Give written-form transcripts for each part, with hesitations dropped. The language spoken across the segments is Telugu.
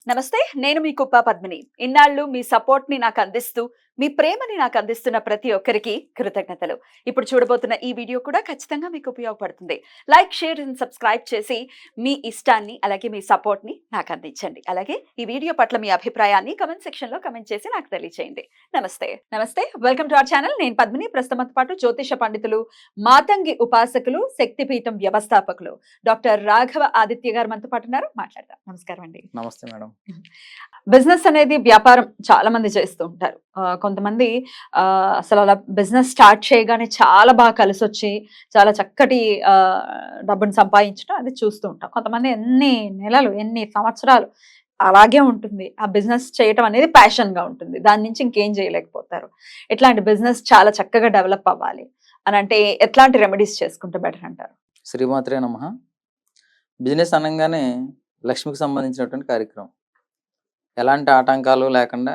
నమస్తే, నేను మీ కుప్ప పద్మిని. ఇన్నాళ్ళు మీ సపోర్ట్‌ని నాకందిస్తూ, మీ ప్రేమని నాకందిస్తున్న ప్రతి ఒక్కరికి కృతజ్ఞతలు. ఇప్పుడు చూడబోతున్న ఈ వీడియో కూడా ఖచ్చితంగా మీకు ఉపయోగపడుతుంది. లైక్, షేర్ అండ్ సబ్స్క్రైబ్ చేసి మీ ఇష్టాన్ని అలాగే మీ సపోర్ట్‌ని నాకందించండి. అలాగే ఈ వీడియో పట్ల మీ అభిప్రాయాన్ని కామెంట్ సెక్షన్‌లో కామెంట్ చేసి నాకు తెలియజేయండి. నమస్తే. Welcome to our channel. నేను పద్మిని. ప్రస్తుతంతో పాటు జ్యోతిష పండితులు, మాతంగి ఉపాసకులు, శక్తిపీఠం వ్యవస్థాపకులు డాక్టర్ రాఘవ ఆదిత్య గారు మనతో పాటు ఉన్నారు. మాట్లాడదాం. నమస్కారం అండి. నమస్తే మేడం. బిజినెస్ అనేది వ్యాపారం చాలా మంది చేస్తూ ఉంటారు. కొంతమంది అసలు అలా బిజినెస్ స్టార్ట్ చేయగానే చాలా బాగా కలిసి వచ్చి చాలా చక్కటి డబ్బును సంపాదించడం అది చూస్తూ ఉంటాం. కొంతమంది ఎన్ని నెలలు ఎన్ని సంవత్సరాలు అలాగే ఉంటుంది. ఆ బిజినెస్ చేయటం అనేది ప్యాషన్ గా ఉంటుంది. దాని నుంచి ఇంకేం చేయలేకపోతారు. ఎట్లాంటి బిజినెస్ చాలా చక్కగా డెవలప్ అవ్వాలి అని అంటే ఎట్లాంటి రెమెడీస్ చేసుకుంటే బెటర్ అంటారు? శ్రీమాత్రే నమః. బిజినెస్ అనగానే లక్ష్మికి సంబంధించినటువంటి కార్యక్రమం. ఎలాంటి ఆటంకాలు లేకుండా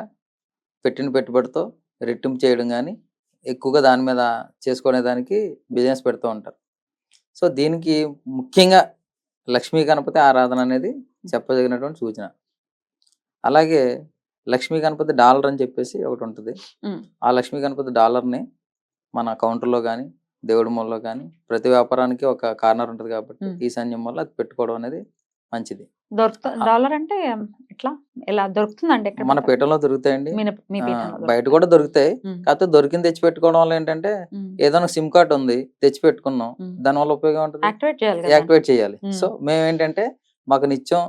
పెట్టిన పెట్టుబడితో రెట్టింపు చేయడం కానీ ఎక్కువగా దాని మీద చేసుకునే దానికి బిజినెస్ పెడుతూ ఉంటారు. సో దీనికి ముఖ్యంగా లక్ష్మీ గణపతి ఆరాధన అనేది చెప్పదగినటువంటి సూచన. అలాగే లక్ష్మీ గణపతి డాలర్ అని చెప్పేసి ఒకటి ఉంటుంది. ఆ లక్ష్మీ గణపతి డాలర్ని మన కౌంటర్లో కానీ దేవుడి మూలలో కానీ ప్రతి వ్యాపారానికి ఒక కార్నర్ ఉంటుంది కాబట్టి ఈశాన్యం వల్ల అది పెట్టుకోవడం అనేది మంచిది. డాలర్ అంటే ఎట్లా ఎలా దొరుకుతుందండి? మన పీఠంలో దొరుకుతాయండి, బయట కూడా దొరుకుతాయి. కాకపోతే దొరికింది తెచ్చి పెట్టుకోవడం వల్ల ఏంటంటే ఏదైనా సిమ్ కార్డ్ ఉంది తెచ్చి పెట్టుకున్నాం, దాని వల్ల ఉపయోగం ఉంటుంది, యాక్టివేట్ చేయాలి. సో మేము ఏంటంటే మాకు నిత్యం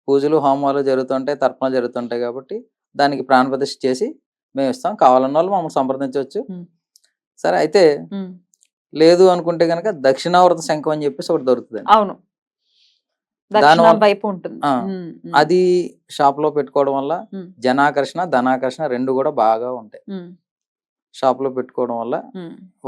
పూజలు హోమాలు జరుగుతుంటాయి, తర్పణాలు జరుగుతుంటాయి కాబట్టి దానికి ప్రాణ ప్రతిష్ఠ చేసి మేము ఇస్తాం. కావాలన్న వాళ్ళు మమ్మల్ని సంప్రదించవచ్చు. సరే, అయితే లేదు అనుకుంటే కనుక దక్షిణావృత శంఖం అని చెప్పేసి ఒకటి దొరుకుతుంది. అవును, వైపు ఉంటుంది. అది షాప్ లో పెట్టుకోవడం వల్ల జనాకర్షణ ధనాకర్షణ రెండు కూడా బాగా ఉంటాయి. షాప్ లో పెట్టుకోవడం వల్ల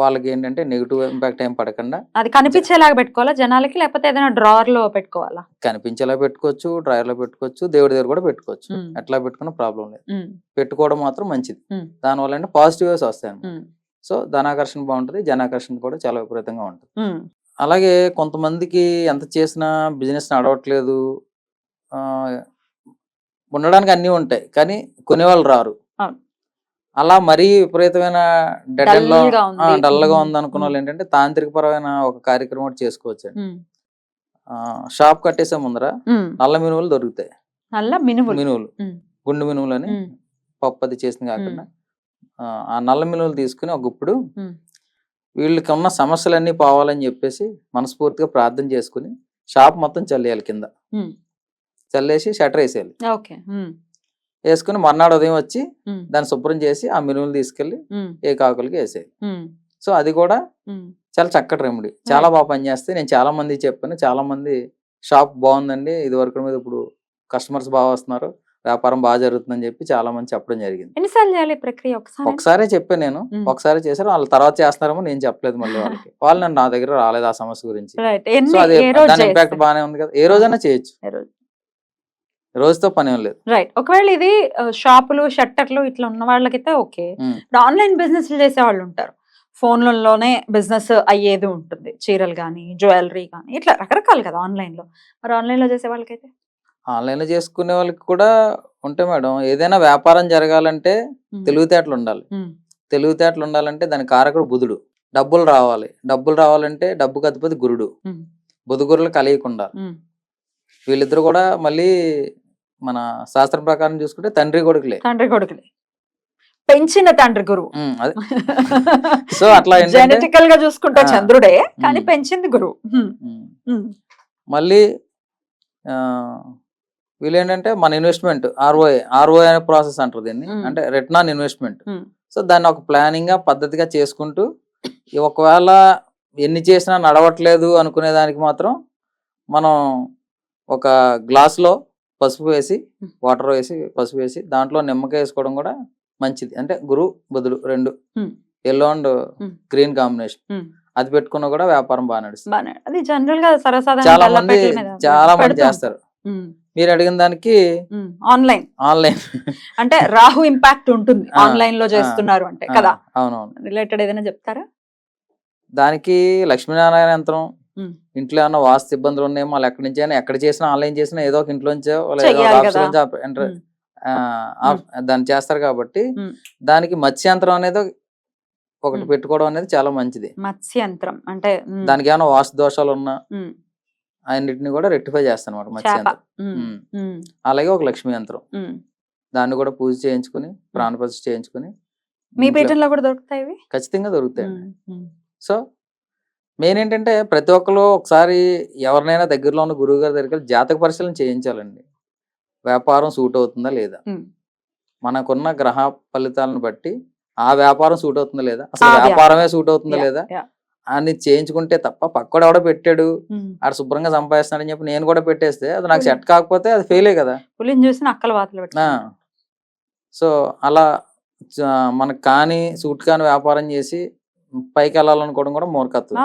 వాళ్ళకి ఏంటంటే నెగిటివ్ ఇంపాక్ట్ ఏం పడకుండా. అది కనిపించేలాగా పెట్టుకోవాలా జనాలకి, లేకపోతే ఏదైనా డ్రావర్ లో పెట్టుకోవాలా? కనిపించేలా పెట్టుకోవచ్చు, డ్రాయర్ లో పెట్టుకోవచ్చు, దేవుడి దగ్గర కూడా పెట్టుకోవచ్చు. ఎట్లా పెట్టుకున్న ప్రాబ్లం లేదు. పెట్టుకోవడం మాత్రం మంచిది. దాని వల్ల అంటే పాజిటివ్ వేస్ వస్తాయి. సో ధనాకర్షణ బాగుంటది, జనాకర్షణ కూడా చాలా విపరీతంగా ఉంటుంది. అలాగే కొంతమందికి ఎంత చేసినా బిజినెస్ నడవట్లేదు, ఉండడానికి అన్నీ ఉంటాయి కానీ కొనేవాళ్ళు రారు. అలా మరీ విపరీతమైన డల్ గా ఉంది అనుకున్న వాళ్ళు ఏంటంటే తాంత్రిక పరమైన ఒక కార్యక్రమం చేసుకోవచ్చు. షాప్ కట్టేసే ముందర నల్ల మినువులు దొరుకుతాయి. మినువులు, గుండు మినువులు అని పప్పది చేసింది కాకుండా ఆ నల్ల మినువులు తీసుకుని ఒక గుప్పుడు వీళ్ళకి ఉన్న సమస్యలన్నీ పోవాలని చెప్పేసి మనస్ఫూర్తిగా ప్రార్థన చేసుకుని షాప్ మొత్తం చల్లేయాలి. కింద చల్లేసి షటర్ వేసేయాలి. వేసుకుని మర్నాడు ఉదయం వచ్చి దాన్ని శుభ్రం చేసి ఆ మినువులు తీసుకెళ్లి ఏ కాకులకి వేసేయాలి. సో అది కూడా చాలా చక్కటి రెమెడీ, చాలా బాగా పనిచేస్తాయి. నేను చాలా మంది చెప్పాను, చాలా మంది షాప్ బాగుందండి, ఇది వరకు మీద ఇప్పుడు కస్టమర్స్ బాగా వస్తున్నారు, వ్యాపారం బాగా జరుగుతుందని చెప్పి చాలా మంది చెప్పడం జరిగింది. ఎన్నిసార్లు చేయాలి ప్రక్రియ? ఒకసారి చెప్పాను నేను, ఒకసారి చేశారు. వాళ్ళ తర్వాత చేస్తున్నారేమో నేను చెప్పలేదు మళ్ళీ వాళ్ళకి. వాళ్ళు నా దగ్గర రాలేదు ఆ సమస్య గురించి. సో అది దాని ఇంపాక్ట్ బాగానే ఉంది కదా. ఏ రోజైనా చేయొచ్చు, రోజుతో పని ఏం లేదు. రైట్. ఒకవేళ ఇది షాపులు షట్టర్లు ఇట్లా ఉన్న వాళ్ళకైతే ఓకే. ఆన్లైన్ బిజినెస్ చేసే వాళ్ళు ఉంటారు, ఫోన్లలోనే బిజినెస్ అయ్యేది ఉంటుంది, చీరలు కానీ జ్యువెలరీ కానీ ఇట్లా రకరకాలు కదా ఆన్లైన్ లో. మరి ఆన్లైన్ లో చేసే వాళ్ళకైతే? ఆన్లైన్ లో చేసుకునే వాళ్ళకి కూడా ఉంటాయి మేడం. ఏదైనా వ్యాపారం జరగాలంటే తెలివితేటలు ఉండాలి. తెలివితేటలు ఉండాలంటే దాని కారకుడు బుధుడు. డబ్బులు రావాలంటే డబ్బుకి అధిపతి గురుడు. బుధుగురులు కలయికుండా వీళ్ళిద్దరు కూడా మళ్ళీ మన శాస్త్రం ప్రకారం చూసుకుంటే తండ్రి కొడుకులే. పెంచిన తండ్రి గురువు. అదే. సో అట్లా జెనెటికల్ గా చూసుకుంటే చంద్రుడే, కానీ పెంచింది గురువు. మళ్ళీ వీళ్ళు ఏంటంటే మన ఇన్వెస్ట్మెంట్ ఆర్ఓఐ అనే ప్రాసెస్ అంటారు దీన్ని, అంటే రిటర్న్ ఆన్ ఇన్వెస్ట్మెంట్. సో దాన్ని ఒక ప్లానింగ్ గా పద్ధతిగా చేసుకుంటూ ఒకవేళ ఎన్ని చేసినా నడవట్లేదు అనుకునే దానికి మాత్రం మనం ఒక గ్లాస్ లో పసుపు వేసి, వాటర్ వేసి, పసుపు వేసి దాంట్లో నిమ్మకాయ వేసుకోవడం కూడా మంచిది. అంటే గురు బుధుడు రెండు, ఎల్లో అండ్ గ్రీన్ కాంబినేషన్, అది పెట్టుకున్నా కూడా వ్యాపారం బాగా నడుస్తుంది. అది జనరల్ గా చాలా మంది చేస్తారు. మీరు అడిగిన దానికి ఆన్లైన్ అంటే రాహు ఇంపాక్ట్ ఉంటుంది ఆన్లైన్ లో చేస్తున్నారు అంటే కదా. అవునవును. రిలేటెడ్ ఏదైనా చెప్తారా? దానికి లక్ష్మీనారాయణ యంత్రం, ఉమ్. ఇంట్లో ఏమన్నా వాస్తు ఇబ్బందులు ఉన్నాయేమో, వాళ్ళు ఎక్కడి నుంచి అయినా ఎక్కడ చేసినా ఆన్లైన్ చేసినా ఏదో ఒక ఇంట్లోంచో చెయ్యాలి కదా. ఎంటర్ ఉమ్. దాన్ని చేస్తారు కాబట్టి ఉమ్. దానికి మత్స్యంత్రం అనేది ఒకటి ఉమ్. పెట్టుకోవడం అనేది చాలా మంచిది. మత్స్యంత్రం అంటే దానికి ఏమైనా వాస్తు దోషాలు ఉన్నా ఉమ్. అన్నిటిని కూడా రెక్టిఫై చేస్తాను అనమాట చేప. మత్స్యంత్రం. ఉమ్. ఉమ్. అలాగే ఒక లక్ష్మీ యంత్రం, ఉమ్. దాన్ని కూడా పూజ చేయించుకుని ప్రాణప్రతిష్ఠ చేయించుకుని మీ ఇంట్లో పీఠంలో కూడా దొరుకుతాయి ఇవి? ఖచ్చితంగా దొరుకుతాయి. ఉమ్. ఉమ్. సో మెయిన్ ఏంటంటే ప్రతి ఒక్కరు ఒకసారి ఎవరినైనా దగ్గరలో ఉన్న గురువు గారి దగ్గరికి వెళ్ళి జాతక పరిశీలన చేయించాలండి. వ్యాపారం సూట్ అవుతుందా లేదా, ఉమ్. మనకున్న గ్రహ ఫలితాలను బట్టి ఆ వ్యాపారం సూట్ అవుతుందా లేదా, అసలు ఆ వ్యాపారమే సూట్ అవుతుందా యా, లేదా యా. అని చేయించుకుంటే తప్ప పక్కడు ఎవడో పెట్టాడు ఉమ్. ఆడ శుభ్రంగా సంపాదిస్తున్నాడని చెప్పి నేను కూడా పెట్టేస్తే అది నాకు పులి. సెట్ కాకపోతే అది ఫెయిలే కదా. పులిని చూసి నక్కల వాతలు ఆ, పెట్టుకుంటారు. సో అలా మనకు కాని సూట్ కాని వ్యాపారం చేసి పైకి వెళ్ళాలనుకోవడం కూడా మూర్ఖత్వం. ఆ,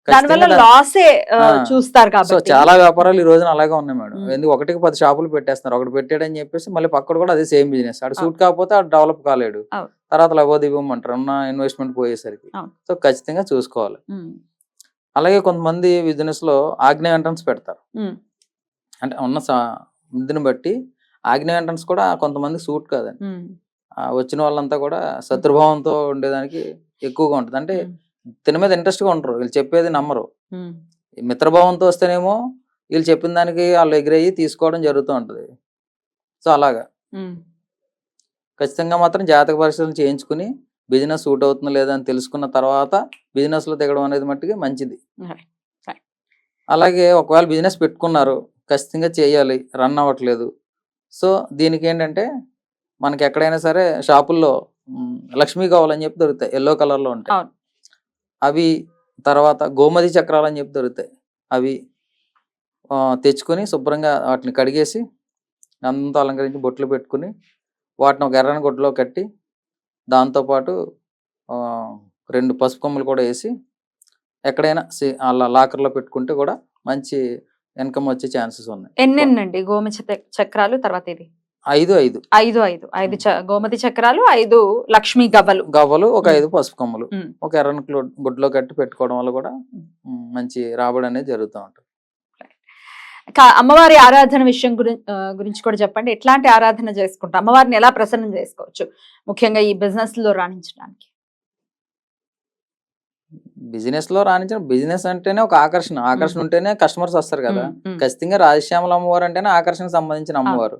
దానివల్ల ఖచ్చితంగా లాసే ఆ, చూస్తారు సో కాబట్టి. చాలా వ్యాపారాలు ఈ రోజున అలాగే ఉన్నాయి మేడం. ఉమ్. ఎందుకు ఒకటికి 10 షాపులు పెట్టేస్తున్నారు, ఒకటి పెట్టాడని చెప్పేసి మళ్ళీ పక్కడు కూడా అదే సేమ్ బిజినెస్. ఆడు సూట్ కాకపోతే ఆడు డెవలప్ కాలేడు, అవును. తర్వాత లవోదివ్వం అంటారు ఉన్న ఇన్వెస్ట్మెంట్ పోయేసరికి. అవును. సో ఖచ్చితంగా చూసుకోవాలి. ఉమ్. అలాగే కొంతమంది బిజినెస్ లో ఆగ్నేయ ఎంట్రన్స్ పెడతారు. ఉమ్. అంటే ఉన్న ఇదిని బట్టి ఆగ్నేయ ఎంట్రన్స్ కూడా కొంతమంది సూట్ కాదండి. ఉమ్. వచ్చిన వాళ్ళంతా కూడా శత్రుభావంతో ఉండేదానికి ఎక్కువగా ఉంటుంది. అంటే ఉమ్. తిన మీద ఇంట్రెస్ట్ గా ఉంటారు, వీళ్ళు చెప్పేది నమ్మరు. ఉమ్. ఈ మిత్రభావంతో వస్తేనేమో వీళ్ళు చెప్పిన దానికి వాళ్ళు ఎగిరయ్యి తీసుకోవడం జరుగుతూ ఉంటుంది. సో అలాగా ఉమ్. ఖచ్చితంగా మాత్రం జాతక పరిశీలన చేయించుకుని బిజినెస్ సూట్ అవుతుందో లేదా అని తెలుసుకున్న తర్వాత బిజినెస్ లో దిగడం అనేది మట్టుకి మంచిది. Right. Right. అలాగే ఒకవేళ బిజినెస్ పెట్టుకున్నారు, ఖచ్చితంగా చేయాలి, రన్ అవ్వట్లేదు. సో దీనికి ఏంటంటే మనకి ఎక్కడైనా సరే షాపుల్లో లక్ష్మీ కావాలని చెప్పి దొరుకుతాయి, ఎల్లో కలర్ లో ఉంటాయి అవును. అవి. తర్వాత గోమతి చక్రాలు అని చెప్పి దొరుకుతాయి అవి. తెచ్చుకొని శుభ్రంగా వాటిని కడిగేసి అంతా అలంకరించి బొట్లు పెట్టుకుని వాటిని ఒక ఎర్రని గుడ్డలో కట్టి దాంతోపాటు 2 పసుపు కొమ్ములు కూడా వేసి ఎక్కడైనా అలా లాకర్లో పెట్టుకుంటే కూడా మంచి ఇన్కమ్ వచ్చే ఛాన్సెస్ ఉన్నాయి. ఎన్నెన్నండి గోమతి చక్రాలు? తర్వాత ఇది 5 గోమతి చక్రాలు, 5 లక్ష్మీ గవ్వలు, ఒక 5 పసుపు కొమ్ములు ఒక ఎర్రని గుడ్డలో కట్టి పెట్టుకోవడం వల్ల కూడా మంచి రాబడి అనేది జరుగుతూ ఉంటుంది. అమ్మవారి ఆరాధన విషయం గురించి కూడా చెప్పండి. ఎట్లాంటి ఆరాధన చేసుకుంటాం, అమ్మవారిని ఎలా ప్రసన్నం చేసుకోవచ్చు ముఖ్యంగా ఈ బిజినెస్ లో రాణించడానికి? బిజినెస్ లో రాణించిన బిజినెస్ అంటేనే ఒక ఆకర్షణ ఉంటేనే కస్టమర్స్ వస్తారు కదా. ఖచ్చితంగా రాజశ్యామల అమ్మవారు అంటేనే ఆకర్షణకు సంబంధించిన అమ్మవారు,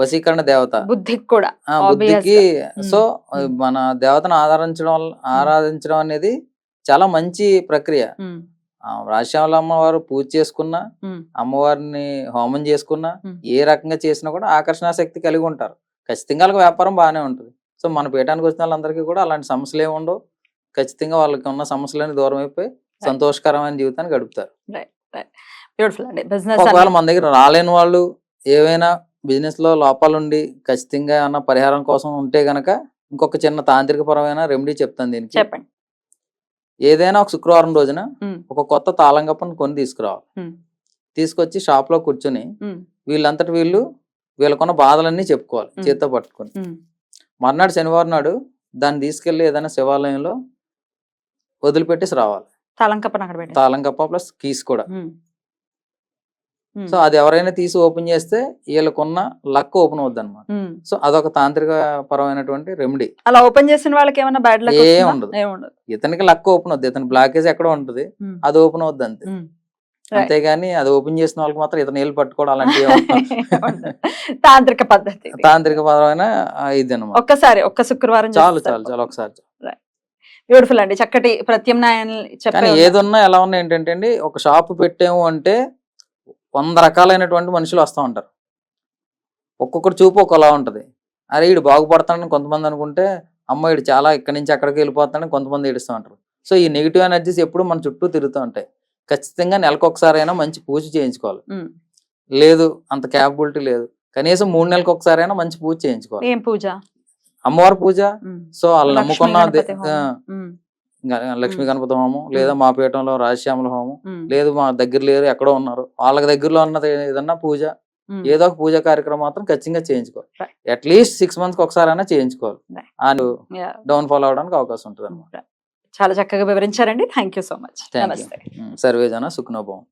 వశీకరణ దేవత, బుద్ధికి కూడా బుద్ధికి. సో మన దేవతను ఆరాధించడం అనేది చాలా మంచి ప్రక్రియ. రాజశ్యామల అమ్మవారు పూజ చేసుకున్నా, అమ్మవారిని హోమం చేసుకున్నా, ఏ రకంగా చేసినా కూడా ఆకర్షణ శక్తి కలిగి ఉంటారు. ఖచ్చితంగా వాళ్ళకి వ్యాపారం బాగానే ఉంటుంది. సో మన పీఠానికి వచ్చిన వాళ్ళందరికీ కూడా అలాంటి సమస్యలు ఏమి ఉండవు. ఖచ్చితంగా వాళ్ళకి ఉన్న సమస్యలని దూరం అయిపోయి సంతోషకరమైన జీవితాన్ని గడుపుతారు. ఒకవేళ మన దగ్గర రాలేని వాళ్ళు ఏవైనా బిజినెస్ లో లోపాలుండి ఖచ్చితంగా ఏమన్నా పరిహారం కోసం ఉంటే గనక ఇంకొక చిన్న తాంత్రిక పరమైన రెమెడీ చెప్తాను దీనికి. చెప్పండి. ఏదైనా ఒక శుక్రవారం రోజున ఒక కొత్త తాళంగప్పని కొని తీసుకురావాలి. తీసుకొచ్చి షాప్ లో కూర్చొని వీళ్ళంతటి వీళ్ళకున్న బాధలన్నీ చెప్పుకోవాలి చేత్తో పట్టుకొని. మర్నాడు శనివారం నాడు దాన్ని తీసుకెళ్లి ఏదైనా శివాలయంలో వదిలిపెట్టేసి రావాలి. తాళంకప్ప ప్లస్ కీస్ కూడా. సో అది ఎవరైనా తీసి ఓపెన్ చేస్తే వీళ్ళకున్న లక్ ఓపెన్ అవుద్ది అనమాట. సో అదొక తాంత్రిక పరమైనటువంటి రెమెడీ. అలా ఓపెన్ చేసిన వాళ్ళకి ఏమైనా బ్యాడ్ లక్ ఏం ఉండదు. ఇతనికి లక్ ఓపెన్ అవుద్ది, ఇతని బ్లాకేజ్ ఎక్కడో ఉంటుంది, అది ఓపెన్ అవుద్ది అంతే. అంతేగాని అది ఓపెన్ చేసిన వాళ్ళకి మాత్రం ఇతను నీళ్ళు పట్టుకోవడం అలాంటివి తాంత్రిక పద్ధతి, తాంత్రిక పరమైన ఇది అనమాట. ఒక్క శుక్రవారం చాలు ఒకసారి. బ్యూటిఫుల్ అండి, చక్కటి ప్రత్యామ్నాయాలు చెప్పారు. ఏదున్నా ఎలా ఉన్నా ఏంటంటే అండి, ఒక షాప్ పెట్టాము అంటే 100 రకాలైనటువంటి మనుషులు వస్తూ ఉంటారు. ఒక్కొక్కరు చూపు ఒకలా ఉంటది. అరే వీడు బాగుపడతాడని కొంతమంది అనుకుంటే, అమ్మ వీడు చాలా ఇక్కడి నుంచి అక్కడికి వెళ్ళిపోతాడని కొంతమంది ఏడుస్తూ ఉంటారు. సో ఈ నెగిటివ్ ఎనర్జీస్ ఎప్పుడు మన చుట్టూ తిరుగుతూ ఉంటాయి. ఖచ్చితంగా నెలకు ఒకసారైనా మంచి పూజ చేయించుకోవాలి. లేదు అంత క్యాపబిలిటీ లేదు, కనీసం 3 నెలలకు ఒకసారైనా మంచి పూజ చేయించుకోవాలి. ఏం పూజ? అమ్మవారి పూజ. సో వాళ్ళు నమ్ముకున్న లక్ష్మీ గణపతి హోమం, లేదా మా పీఠంలో రాజశ్యామల హోమం, లేదు మా దగ్గర లేరు ఎక్కడో ఉన్నారు వాళ్ళకి దగ్గరలో ఉన్నది ఏదన్నా పూజ, ఏదో ఒక పూజా కార్యక్రమం మాత్రం ఖచ్చితంగా చేయించుకోవాలి. అట్లీస్ట్ 6 months ఒకసారి అయినా చేయించుకోవాలి. డౌన్ ఫాల్ అవడానికి అవకాశం ఉంటుంది అనమాట. చాలా చక్కగా వివరించారండి. Thank you so much. Thank you. నమస్తే. సర్వేజన సుఖనోభవం.